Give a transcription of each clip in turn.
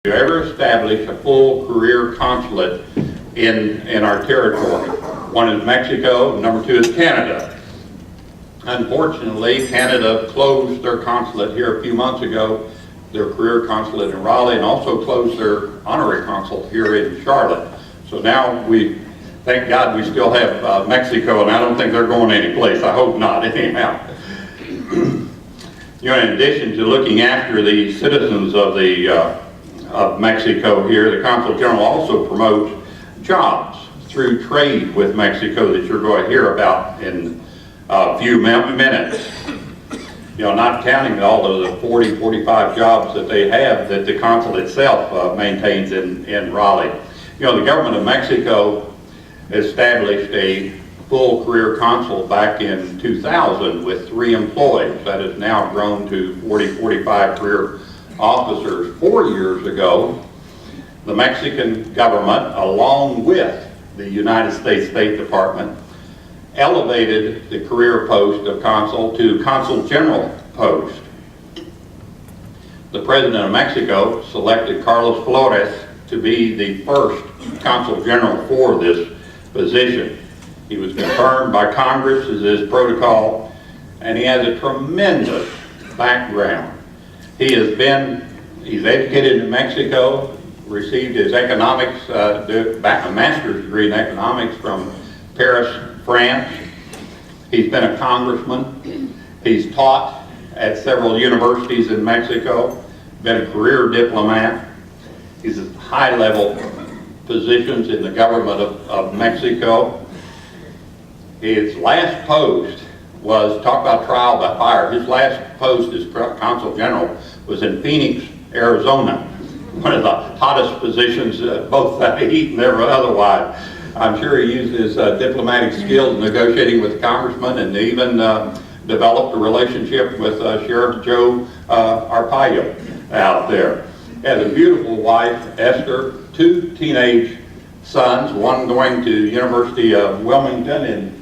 to ever establish a full career consulate in our territory. One is Mexico, number two is Canada. Unfortunately, Canada closed their consulate here a few months ago, their career consulate in Raleigh, and also closed their honorary consul here in Charlotte. So now we, thank God we still have Mexico, and I don't think they're going anyplace. I hope not, anyhow. You know, in addition to looking after the citizens of Mexico here, the Consul General also promotes jobs through trade with Mexico that you're going to hear about in a few minutes. You know, not counting all of the 40, 45 jobs that they have that the consul itself maintains in Raleigh. You know, the government of Mexico established a full career consul back in 2000 with 3 employees. That has now grown to 40, 45 career officers. 4 years ago, the Mexican government, along with the United States State Department, elevated the career post of consul to consul general post. The president of Mexico selected Carlos Flores to be the first consul general for this position. He was confirmed by Congress as his protocol, and he has a tremendous background. He's educated in Mexico, received his economics, a master's degree in economics from Paris, France. He's been a congressman. He's taught at several universities in Mexico, been a career diplomat. He's at high-level positions in the government of Mexico. His last post was, talk about trial by fire, his last post as Consul General was in Phoenix, Arizona. One of the hottest positions, both heat and otherwise. I'm sure he used his diplomatic skills negotiating with the congressman, and even developed a relationship with Sheriff Joe Arpaio out there. He has a beautiful wife, Esther, 2 teenage sons, one going to University of Wilmington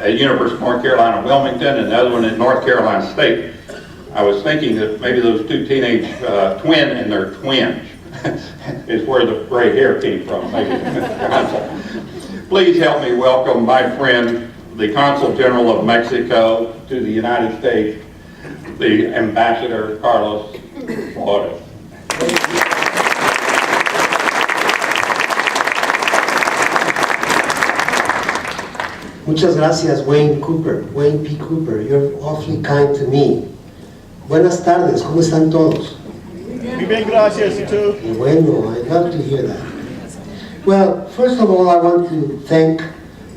University of North Carolina, Wilmington, and the other one in North Carolina State. I was thinking that maybe those 2 teenage twin and their twins is where the gray hair came from. Please help me welcome my friend, the Consul General of Mexico to the United States, the Ambassador Carlos Flores. Muchas gracias, Wayne P. Cooper. You're awfully kind to me. Buenas tardes, ¿cómo están todos? Muy bien, gracias, y tú? Bueno, I'd love to hear that. Well, first of all, I want to thank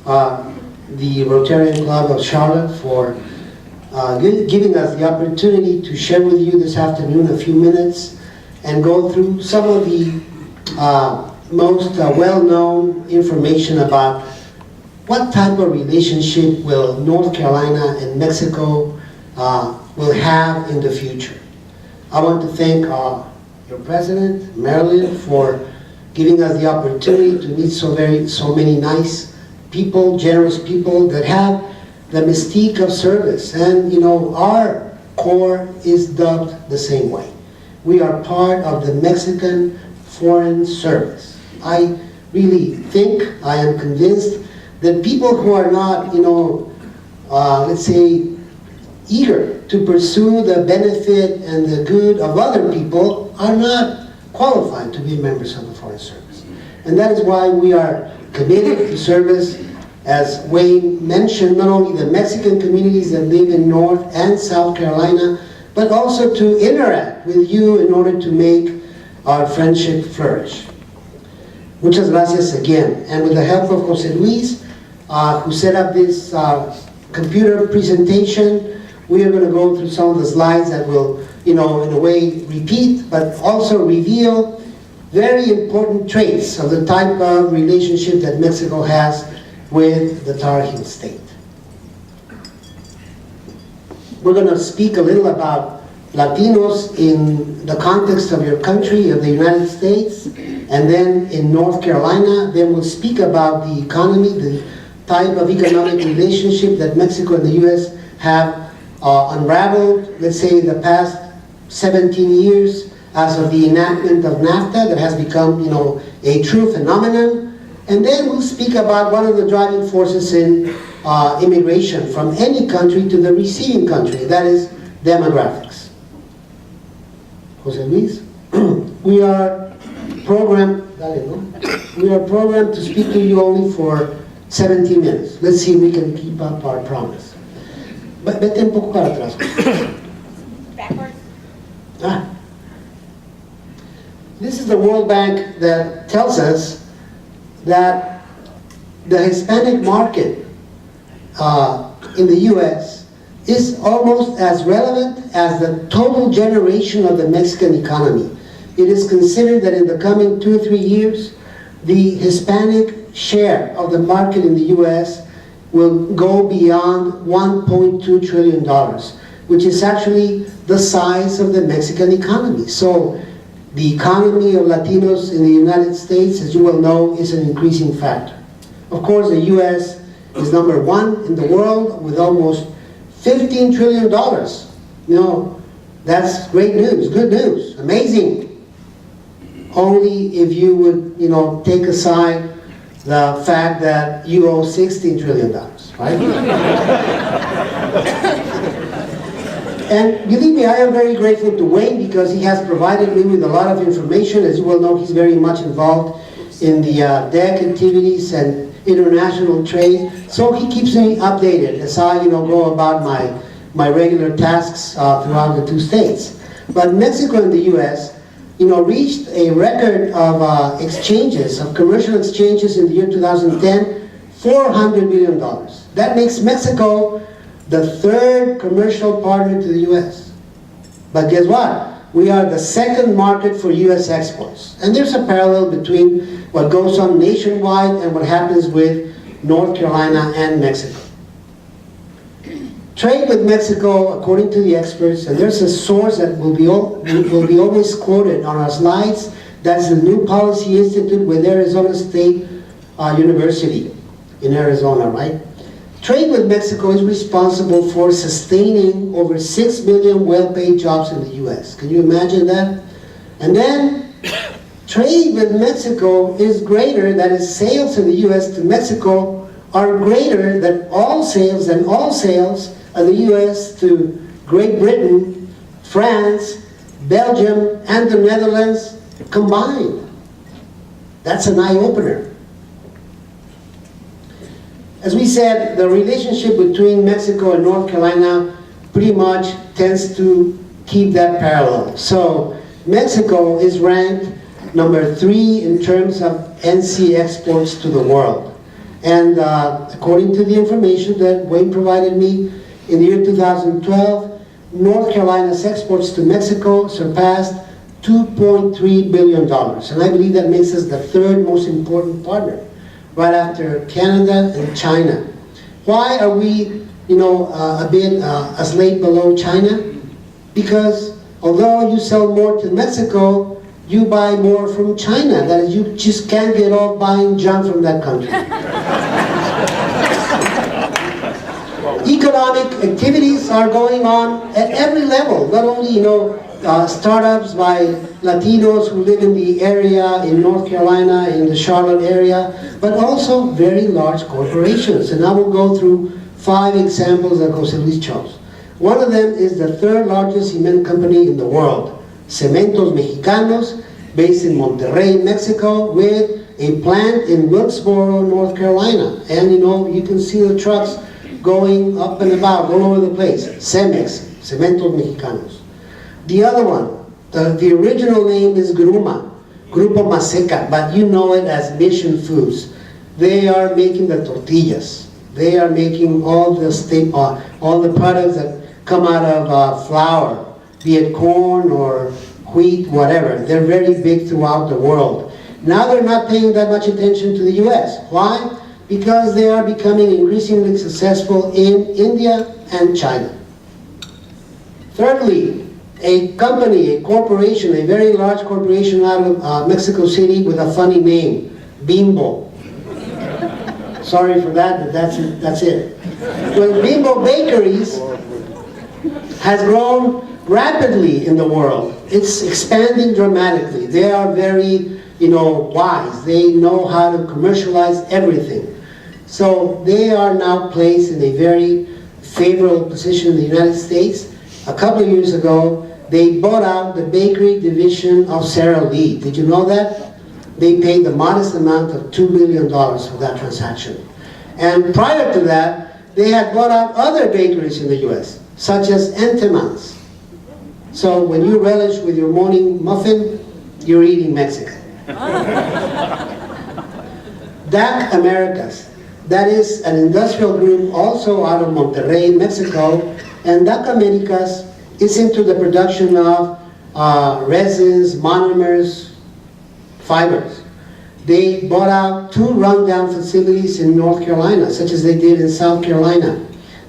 the Rotary Club of Charlotte for giving us the opportunity to share with you this afternoon a few minutes and go through some of the most well-known information about what type of relationship will North Carolina and Mexico will have in the future. I want to thank your president, Marilyn, for giving us the opportunity to meet so many nice people, generous people that have the mystique of service. And you know, our Corps is dubbed the same way. We are part of the Mexican Foreign Service. I really think, I am convinced that people who are not, you know, let's say, eager to pursue the benefit and the good of other people are not qualified to be members of the Foreign Service. And that is why we are committed to service, as Wayne mentioned, not only the Mexican communities that live in North and South Carolina, but also to interact with you in order to make our friendship flourish. Muchas gracias again. And with the help of Jose Luis, who set up this computer presentation, we are going to go through some of the slides that will, you know, in a way repeat, but also reveal very important traits of the type of relationship that Mexico has with the Tar Heel State. We're going to speak a little about Latinos in the context of your country, of the United States, and then in North Carolina. Then we'll speak about the economy, the type of economic relationship that Mexico and the U.S. have unraveled, let's say, the past 17 years, as of the enactment of NAFTA that has become, a true phenomenon. And then we'll speak about one of the driving forces in immigration from any country to the receiving country, that is demographics. Jose Luis? We are programmed to speak to you only for 17 minutes. Let's see if we can keep up our promise. Vete un poco para atrás. Backwards. This is the World Bank that tells us that the Hispanic market in the U.S. is almost as relevant as the total generation of the Mexican economy. It is considered that in the coming 2 or 3 years, the Hispanic share of the market in the U.S. will go beyond $1.2 trillion, which is actually the size of the Mexican economy. So the economy of Latinos in the United States, as you well know, is an increasing factor. Of course, the U.S. is number 1 in the world with almost $15 trillion. That's great news, good news, amazing. Only if you would, take aside the fact that you owe $16 trillion, right? And believe me, I am very grateful to Wayne because he has provided me with a lot of information. As you well know, he's very much involved in the DEC activities and international trade. So he keeps me updated as I, go about my regular tasks throughout the 2 states. But Mexico and the U.S., reached a record of exchanges, of commercial exchanges in the year 2010, $400 billion. That makes Mexico the 3rd commercial partner to the U.S. But guess what? We are the 2nd market for U.S. exports. And there's a parallel between what goes on nationwide and what happens with North Carolina and Mexico. Trade with Mexico, according to the experts, and there's a source that will be always quoted on our slides, that's the New Policy Institute with Arizona State University in Arizona, right? Trade with Mexico is responsible for sustaining over 6 million well-paid jobs in the U.S. Can you imagine that? And then, trade with Mexico is greater, that is, sales in the U.S. to Mexico are greater than all sales of the U.S. to Great Britain, France, Belgium, and the Netherlands combined. That's an eye-opener. As we said, the relationship between Mexico and North Carolina pretty much tends to keep that parallel. So Mexico is ranked number 3 in terms of NC exports to the world. And according to the information that Wayne provided me, in the year 2012, North Carolina's exports to Mexico surpassed $2.3 billion. And I believe that makes us the 3rd most important partner, right after Canada and China. Why are we, a bit a slate below China? Because although you sell more to Mexico, you buy more from China. That is, you just can't get off buying junk from that country. Economic activities are going on at every level, not only, startups by Latinos who live in the area in North Carolina, in the Charlotte area, but also very large corporations. And I will go through 5 examples that Jose Luis chose. One of them is the 3rd largest cement company in the world, Cementos Mexicanos, based in Monterrey, Mexico, with a plant in Wilkesboro, North Carolina. And you can see the trucks going up and about all over the place. Cemex, Cementos Mexicanos. The other one, the original name is Grupo Maseca, but you know it as Mission Foods. They are making the tortillas. They are making all the products that come out of flour, be it corn or wheat, whatever. They're very big throughout the world. Now they're not paying that much attention to the U.S. Why? Because they are becoming increasingly successful in India and China. Thirdly, a company, a corporation, a very large corporation out of Mexico City with a funny name, Bimbo. Sorry for that, but that's it. Well, Bimbo Bakeries has grown rapidly in the world. It's expanding dramatically. They are very, wise. They know how to commercialize everything. So they are now placed in a very favorable position in the United States. A couple of years ago, they bought out the bakery division of Sara Lee. Did you know that? They paid the modest amount of $2 billion for that transaction. And prior to that, they had bought out other bakeries in the US, such as Entenmann's. So when you relish with your morning muffin, you're eating Mexican. DAC Americas, that is an industrial group also out of Monterrey, Mexico, and DAC Americas is into the production of resins, monomers, fibers. They bought out 2 rundown facilities in North Carolina, such as they did in South Carolina.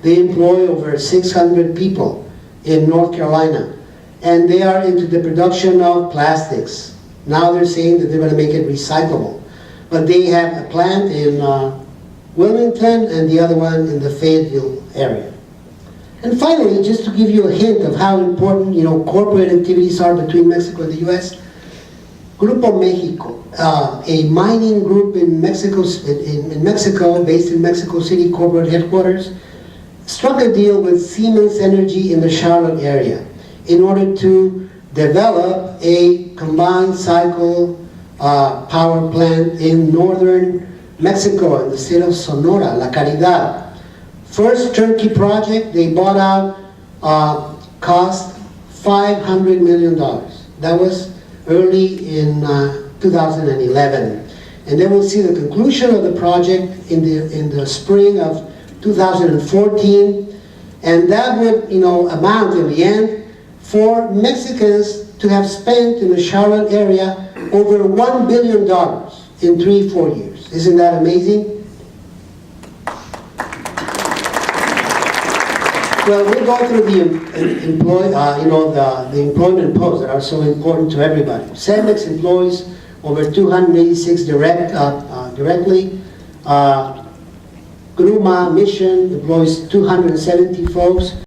They employ over 600 people in North Carolina, and they are into the production of plastics. Now they're saying that they're going to make it recyclable. But they have a plant in Wilmington and the other one in the Fayetteville area. And finally, just to give you a hint of how important, corporate activities are between Mexico and the U.S., Grupo Mexico, a mining group in Mexico, based in Mexico City corporate headquarters, struck a deal with Siemens Energy in the Charlotte area in order to develop a combined cycle power plant in northern Mexico, in the state of Sonora, La Caridad. First turnkey project, they bought out, cost $500 million. That was early in 2011. And then we'll see the conclusion of the project in the spring of 2014. And that would, amount in the end for Mexicans to have spent in the Charlotte area over $1 billion in 3-4 years. Isn't that amazing? Well, we'll go through the employment posts that are so important to everybody. CEMEX employs over 286 directly. Gruma Mission employs 270 folks.